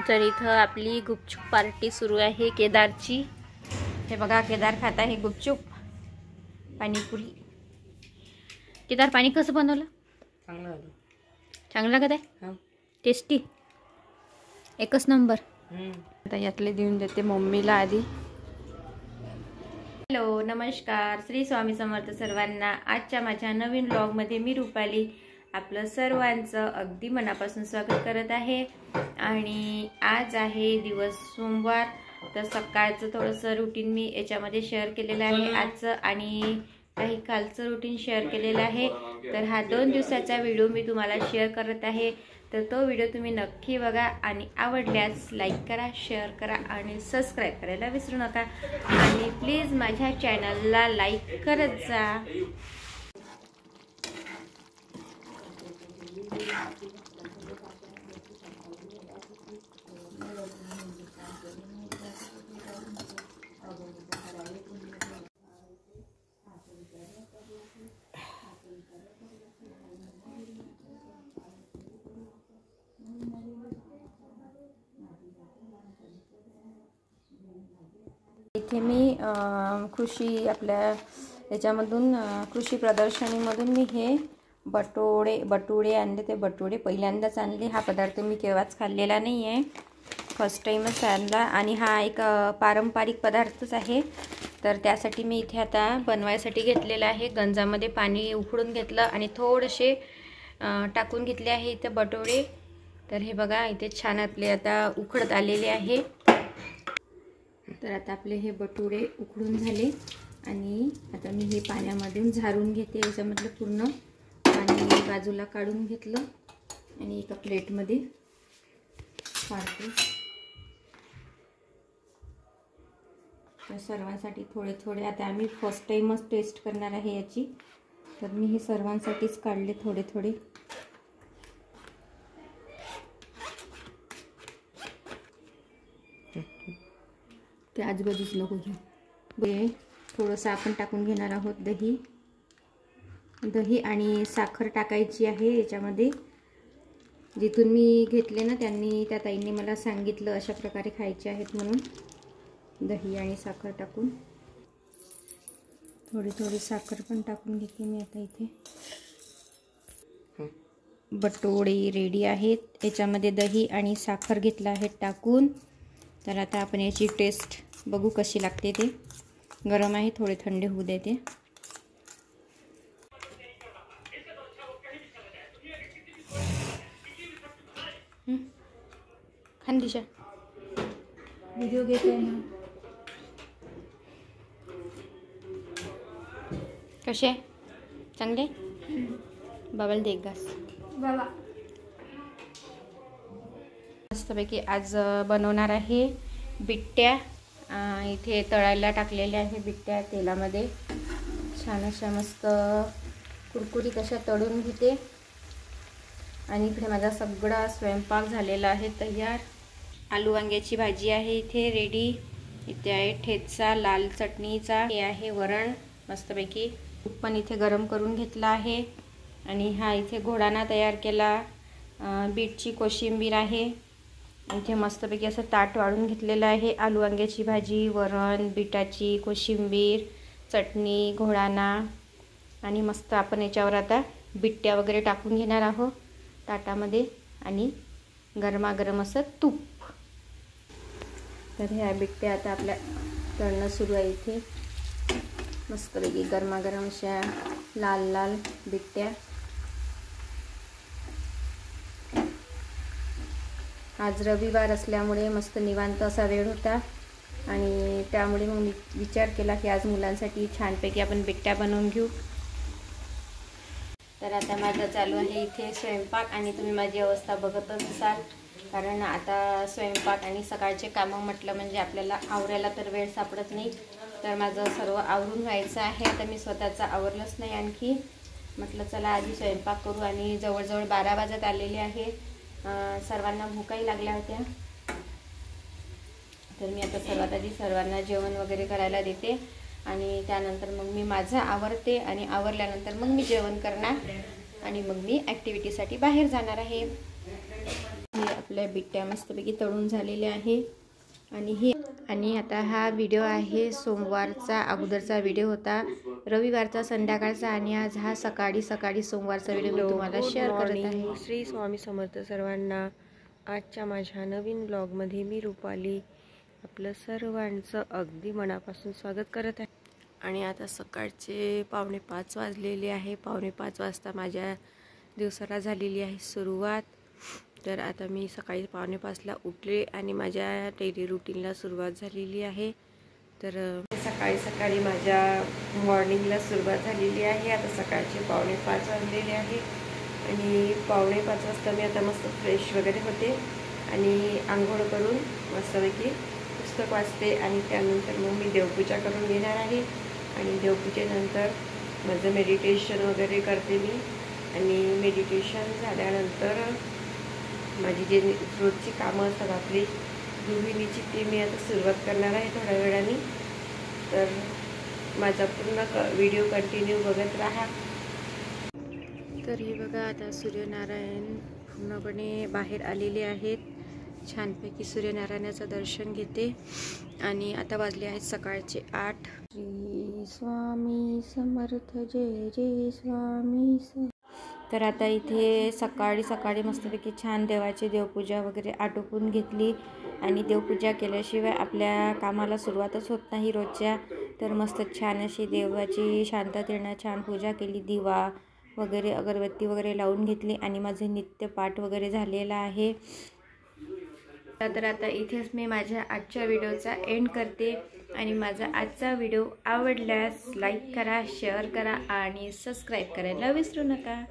तर इथं आपली गुपचूप पार्टी सुरू आहे केदारची। हे बघा केदार खात आहे गुपचूप पाणीपुरी। केदार पाणी कसं बनवलं? चांगलं लागत आहे, टेस्टी एकच नंबर। आता यातले देऊन देते मम्मीला आधी। हॅलो नमस्कार, श्री स्वामी समर्थ सर्वांना। आजच्या माझ्या नवीन ब्लॉग मध्ये मी रुपाली आपलं सर्वांचं अगदी मनापासून स्वागत करत आहे। आणि आज आहे दिवस सोमवार, तर सकाळचं थोडंसं रुटीन मी याच्यामध्ये शेअर केलेलं आहे आजचं, आणि काही कालचं रुटीन शेअर केलेलं आहे। तर हा 2 दिवसाचा व्हिडिओ मी तुम्हाला शेअर करत आहे, तर तो व्हिडिओ तुम्ही नक्की बघा आणि आवडल्यास लाईक करा, शेअर करा आणि सबस्क्राईब करायला विसरू नका। आणि प्लीज माझ्या चॅनलला लाईक करत जा। इथे मी कृषी आपल्या याच्यामधून कृषी प्रदर्शनीमधून मी हे बटुडे आणले। ते बटुडे पहिल्यांदाच आणले। हा पदार्थ मी केव्हाच खाल्लेला नाही आहे, फर्स्ट टाईमच आणला। आणि हा एक पारंपरिक पदार्थच आहे, तर त्यासाठी मी इथे आता बनवायसाठी घेतलेला आहे। गंजामध्ये पाणी उकळून घेतलं आणि थोडेसे टाकून घेतले आहे इथे बटुडे। तर हे बघा इथे छान आपले आता उकळत आलेले आहे। तर आता आपले हे बटुडे उकळून झाले आणि आता मी हे पाण्यामधून झारून घेते। याच्यामधलं पूर्ण पाणी बाजूला काढून घेतलं आणि एका प्लेटमध्ये काढते। तर सर्वांसाठी थोडे थोडे, आता आम्ही फर्स्ट टाईमच टेस्ट करणार आहे याची, तर मी हे सर्वांसाठीच काढले थोडे थोडे। ते आजूबाजूच नको घेऊ। थोडंसं आपण टाकून घेणार आहोत दही आणि साखर टाकायची आहे याच्यामध्ये। जिथून मी घेतले ना त्या ताईंनी मला सांगितलं अशा प्रकारे खायचे आहेत म्हणून। दही आणि साखर टाकून थोडी थोडी साखर पण टाकून घेते मी आता इथे। बटुडे रेडी आहेत। याच्यामध्ये दही आणि साखर घेतलं आहे टाकून। तर आता आपण याची टेस्ट बघू कशी लागते। ते गरम आहे, थोडे थंड होऊ देते। खानदिशा व्हिडिओ घेते ना, कसे चांगले? बाबाला दे घास बाबा। मस्तपैकी आज बनवणार आहे बिट्ट्या। इथे तळायला टाकलेल्या आहे बिट्ट्या तेलामध्ये। छान अशा मस्त कुरकुरीत अशा तळून घेते। आणि इकडे माझा सगळा स्वयंपाक झालेला आहे तयार। आलू वांग्याची भाजी आहे इथे रेडी। इथे आहे ठेचा लाल चटणीचा, हे आहे वरण मस्तपैकी। तूप पण इथे गरम करून घेतला आहे। आणि हा इथे घोडाणा तयार केला। बीटची कोशिंबीर आहे इथे मस्तपैकी असं ताट वाढून घेतलेलं आहे। आलू वांग्याची भाजी, वरण, बीटाची कोशिंबीर, चटणी, घोडाणा आणि मस्त आपण याच्यावर आता बिट्ट्या वगैरे टाकून घेणार आहोत ताटामध्ये आणि गरमागरम असं तूप। तर ह्या बिट्ट्या आता आपल्या तळणं सुरू आहे इथे। मस्तपैकी गरमागरम अशा लाल लाल बिट्ट्या। आज रविवार असल्यामुळे मस्त निवांत असा वेळ होता आणि त्यामुळे मग मी विचार केला की आज मुलांसाठी छानपैकी आपण बिट्ट्या बनवून घेऊ। तर आता माझं चालू आहे इथे स्वयंपाक आणि तुम्ही माझी अवस्था बघतच असाल, कारण आता स्वयंपाक आणि सकाळचे कामं म्हटलं म्हणजे आपल्याला आवरायला तर वेळ सापडत नाही। तर माझं सर्व आवरून व्हायचं आहे। तर मी स्वतःचं आवरलंच नाही आणखी। म्हटलं चला आधी स्वयंपाक करू, आणि जवळजवळ 12 वाजत आलेले आहे। सर्वांना भूकही लागल्या होत्या। तर मी आता सर्वात आधी सर्वांना जेवण वगैरे करायला देते आणि त्यानंतर मग मी माझं आवरते आणि आवरल्यानंतर मग मी जेवण करणार आणि मग मी ॲक्टिव्हिटीसाठी बाहेर जाणार आहे। आपल्या बिट्ट्या मस्तपैकी तळून झालेल्या आहे. आणि आता हा व्हिडिओ आहे सोमवारचा, अगोदरचा व्हिडिओ होता रविवारचा संध्याकाळचा, आणि आज हा सकाळी सोमवारचा व्हिडिओ मी तुम्हाला शेअर करत आहे. श्री स्वामी समर्थ सर्वांना. आजच्या माझ्या नवीन ब्लॉगमध्ये मी रुपाली आपलं सर्वांचं अगदी मनापासून स्वागत करत आहे. आणि आता सकाळचे 4:45 वाजलेले आहे. 4:45 वाजता माझ्या दिवसाला झालेली आहे सुरुवात. तर आता मी सकाळी 4:45ला उठले आणि माझ्या डेली रुटीनला सुरुवात झालेली आहे. तर सकाळी माझ्या मॉर्निंगला सुरुवात झालेली आहे. आता सकाळचे 4:45 वाजलेले आहे आणि 4:45 वाजता मी आता मस्त फ्रेश वगैरे होते आणि आंघोळ करून मस्तपैकी पुस्तक वाचते आणि त्यानंतर मग मी देवपूजा करून घेणार आहे. आणि देवपूजेनंतर माझं मेडिटेशन वगैरे करते मी. आणि मेडिटेशन झाल्यानंतर माझी जे रोजची कामं असतात आपली गृहिणीची, ती मी आता सुरुवात करणार आहे थोड्या वेळाने. तर माझा पूर्ण व्हिडिओ कंटिन्यू बघत राहा. तर हे बघा, आता सूर्यनारायण पूर्णपणे बाहेर आलेले आहेत. छानपैकी सूर्यनारायणाचं दर्शन घेते. आणि आता वाजले आहेत सकाळचे 8. श्री स्वामी समर्थ, जय जय स्वामी. तर आता इथे सकाळी मस्तपैकी छान देवाची देवपूजा वगैरे आटोपून घेतली. आणि देवपूजा केल्याशिवाय आपल्या कामाला सुरुवातच होत नाही रोजच्या. तर मस्त छान अशी देवाची शांततेनं छान पूजा केली. दिवा वगैरे अगरबत्ती वगैरे लावून घेतली आणि माझे नित्यपाठ वगैरे झालेला आहे. तर आता इथेच मी माझ्या आजच्या व्हिडिओचा एंड करते. आणि माझा आजचा व्हिडिओ आवडल्यास लाईक करा, शेअर करा आणि सबस्क्राईब करायला विसरू नका.